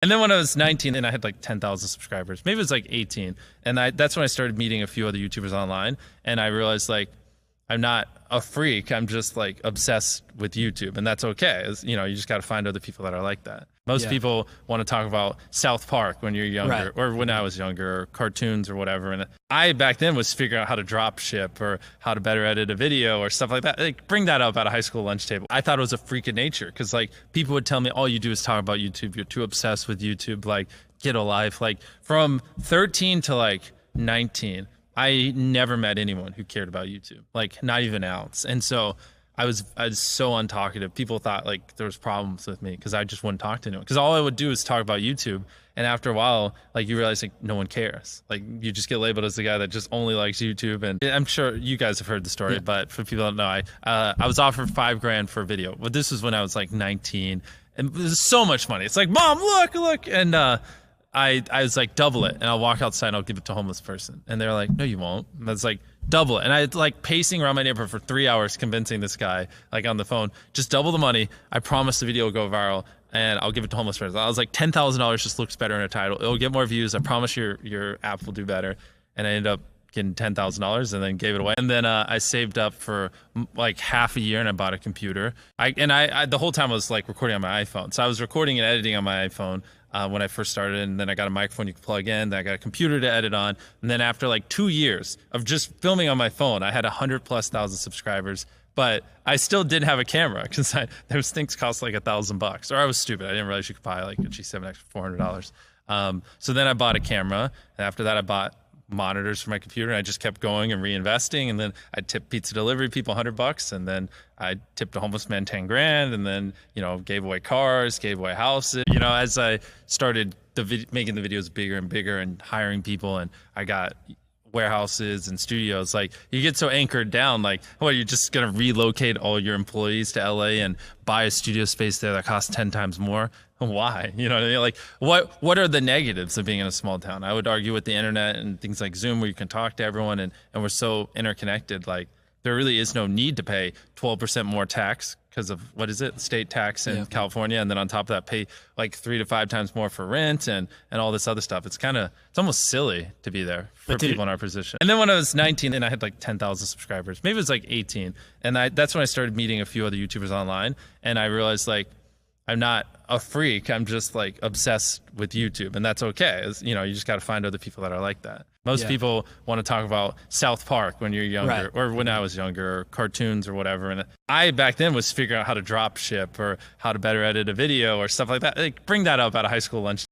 And then when I was 19 and I had like 10,000 subscribers, maybe it was like 18. And that's when I started meeting a few other YouTubers online. And I realized like, I'm not a freak. I'm just like obsessed with YouTube, and that's okay. You know, you just got to find other people that are like that. Most people want to talk about South Park when you're younger, or when I was younger, or cartoons or whatever. And I back then was figuring out how to drop ship or how to better edit a video or stuff like that. Like bring that up at a high school lunch table. I thought it was a freak of nature because like people would tell me, all you do is talk about YouTube. You're too obsessed with YouTube. Like get a life. Like from 13 to like 19. I never met anyone who cared about YouTube, like not even an ounce. And so I was so untalkative. People thought like there was problems with me because I just wouldn't talk to anyone. Because all I would do is talk about YouTube. And after a while, like you realize like no one cares. Like you just get labeled as the guy that just only likes YouTube. And I'm sure you guys have heard the story, but for people that don't know, I was offered $5,000 for a video. But this was when I was like 19, and it was so much money. It's like, Mom, look, and I was like, double it, and I'll walk outside and I'll give it to a homeless person. And they're like, no, you won't. And I was like, double it. And I like pacing around my neighborhood for 3 hours convincing this guy, like on the phone, just double the money. I promise the video will go viral and I'll give it to a homeless person. I was like, $10,000 just looks better in a title. It'll get more views. I promise your app will do better. And I ended up getting $10,000 and then gave it away. And then I saved up for like half a year and I bought a computer. I the whole time I was like recording on my iPhone. So I was recording and editing on my iPhone when I first started, and then I got a microphone you could plug in, then I got a computer to edit on, and then after like 2 years of just filming on my phone, I had 100,000+ subscribers, but I still didn't have a camera because those things cost like $1,000, or I was stupid. I didn't realize you could buy like a G7X for $400. So then I bought a camera, and after that I bought monitors for my computer, and I just kept going and reinvesting. And then I tipped pizza delivery people $100, and then I tipped a homeless man $10,000, and then, you know, gave away cars, gave away houses. You know, as I started making the videos bigger and bigger and hiring people, and I got warehouses and studios, like you get so anchored down, like, well, you're just gonna relocate all your employees to LA and buy a studio space there that costs 10 times more. Why? You know what I mean? Like what are the negatives of being in a small town? I would argue with the internet and things like Zoom, where you can talk to everyone, and we're so interconnected, like there really is no need to pay 12% more tax because of, what is it, state tax in California, and then on top of that pay like 3 to 5 times more for rent and all this other stuff. It's almost silly to be there for people in our position. And then when I was 19 and I had like 10,000 subscribers, maybe it was like 18, and that's when I started meeting a few other YouTubers online, and I realized like I'm not a freak. I'm just like obsessed with YouTube, and that's okay. You know, you just got to find other people that are like that. Most people want to talk about South Park when you're younger, or when I was younger, or cartoons or whatever. And I back then was figuring out how to drop ship or how to better edit a video or stuff like that. Like bring that up at a high school lunch.